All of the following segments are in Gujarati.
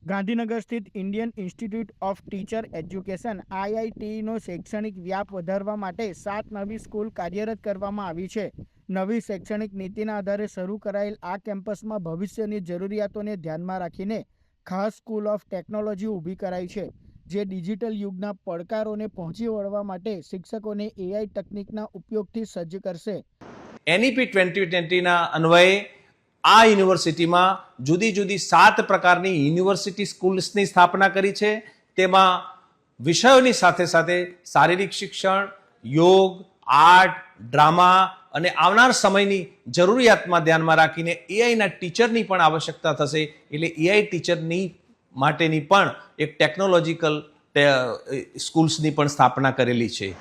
ગાંધીનગર સ્થિત Indian Institute of Teacher Education IITનો શૈક્ષણિક વ્યાપ વધારવા માટે 7 નવી સ્કૂલ કાર્યરત કરવામાં આવી છે. નવી શૈક્ષણિક નીતિના આધારે શરૂ કરાયેલ આ કેમ્પસમાં ભવિષ્યની જરૂરિયાતોને ધ્યાનમાં રાખીને ખાસ સ્કૂલ ઓફ ટેકનોલોજી ઊભી કરાઈ છે, જે ડિજિટલ યુગના પડકારોને પહોંચી વળવા માટે શિક્ષકોને AI તકનીકના ઉપયોગથી સજ્જ કરશે. NEP 2020ના અન્વયે આ યુનિવર્સિટીમાં જુદી જુદી 7 પ્રકારની યુનિવર્સિટી સ્કૂલ્સની સ્થાપના કરી છે. તેમાં વિષયોની સાથે સાથે શારીરિક શિક્ષણ, યોગ, આર્ટ, ડ્રામા અને આવનાર સમયની જરૂરિયાતમાં ધ્યાનમાં રાખીને AIના ટીચરની પણ આવશ્યકતા થશે. એટલે AI ટીચરની માટેની પણ એક ટેકનોલોજીકલ સ્કૂલ્સની પણ સ્થાપના કરેલી છે.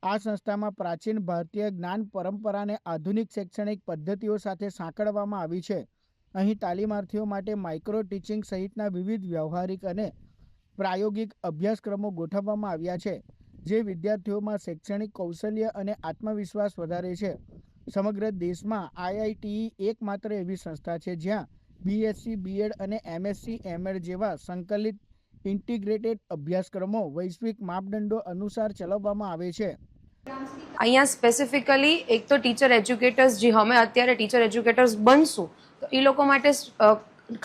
આ સંસ્થામાં પ્રાચીન ભારતીય જ્ઞાન પરંપરાને આધુનિક શૈક્ષણિક પદ્ધતિઓ સાથે સાંકળવામાં આવી છે. અહીં તાલીમાર્થીઓ માટે માઇક્રો ટીચિંગ સહિતના વિવિધ વ્યવહારિક અને પ્રાયોગિક અભ્યાસક્રમો ગોઠવવામાં આવ્યા છે, જે વિદ્યાર્થીઓમાં શૈક્ષણિક કૌશલ્ય અને આત્મવિશ્વાસ વધારે છે. સમગ્ર દેશમાં IITE એકમાત્ર એવી સંસ્થા છે જ્યાં BSc, BEd અને MSc, MEd જેવા સંકલિત ઇન્ટિગ્રેટેડ અભ્યાસક્રમો વૈશ્વિક માપદંડો અનુસાર ચલાવવામાં આવે છે. અહીંયા સ્પેસિફિકલી એક તો ટીચર એજ્યુકેટર્સ, જે અમે અત્યારે ટીચર એજ્યુકેટર્સ બનશું, તો એ લોકો માટે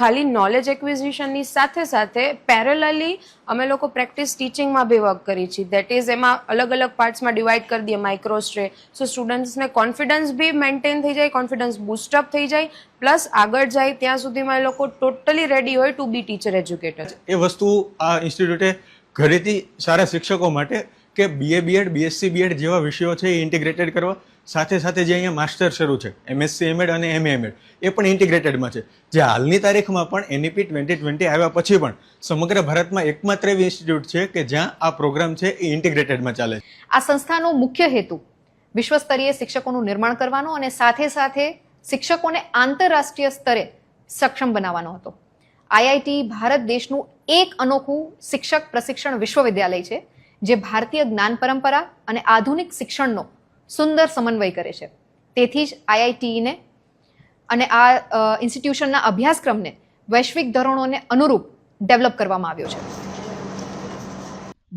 ખાલી નોલેજ એક્વિઝિશનની સાથે સાથે પેરેલલી અમે લોકો પ્રેક્ટિસ ટીચિંગમાં બી વર્ક કરી છીએ. દેટ ઇઝ એમાં અલગ અલગ પાર્ટ્સમાં ડિવાઈડ કરી દઈએ માઇક્રો સ્ટ્રે, સો સ્ટુડન્ટ્સને કોન્ફિડન્સ બી મેન્ટેન થઈ જાય, કોન્ફિડન્સ બૂસ્ટઅપ થઈ જાય, પ્લસ આગળ જાય ત્યાં સુધીમાં એ લોકો ટોટલી રેડી હોય ટુ બી ટીચર એજ્યુકેટર. એ વસ્તુ આ ઇન્સ્ટિટ્યૂટે ઘરેથી સારા શિક્ષકો માટે કે BA BEd, BSc BEd જેવા વિષયો છે એ ઇન્ટિગ્રેટેડ કરવા, સાથે સાથે જે અહીંયા માસ્ટર શરૂ છે MSc MEd અને MA MEd એ પણ ઇન્ટિગ્રેટેડમાં છે. જે હાલની તારીખમાં પણ NEP 2020 આવ્યા પછી પણ સમગ્ર ભારતમાં એકમાત્ર એવી ઇન્સ્ટિટ્યૂટ છે કે જ્યાં આ પ્રોગ્રામ છે એ ઇન્ટિગ્રેટેડમાં ચાલે છે. આ સંસ્થાનો મુખ્ય હેતુ વિશ્વસ્તરીય શિક્ષકોનું નિર્માણ કરવાનો અને સાથે સાથે શિક્ષકોને આંતરરાષ્ટ્રીય સ્તરે સક્ષમ બનાવવાનો હતો. IIT ભારત દેશનું એક અનોખું શિક્ષક પ્રશિક્ષણ વિશ્વવિદ્યાલય છે, જે ભારતીય જ્ઞાન પરંપરા અને આધુનિક શિક્ષણનો સુંદર સમન્વય કરે છે. તેથી જ IITને અને આ ઇન્સ્ટિટ્યુશનના અભ્યાસક્રમને વૈશ્વિક ધોરણોને અનુરૂપ ડેવલપ કરવામાં આવ્યો છે.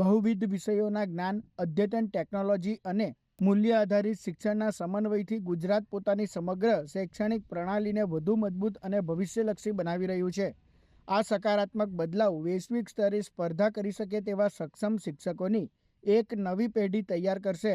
બહુવિધ વિષયોના જ્ઞાન, અદ્યતન ટેકનોલોજી અને મૂલ્ય આધારિત શિક્ષણના સમન્વયથી ગુજરાત પોતાની સમગ્ર શૈક્ષણિક પ્રણાલીને વધુ મજબૂત અને ભવિષ્યલક્ષી બનાવી રહ્યું છે. આ સકારાત્મક બદલાવ વૈશ્વિક સ્તરે સ્પર્ધા કરી શકે તેવા સક્ષમ શિક્ષકોની એક નવી પેઢી તૈયાર કરશે.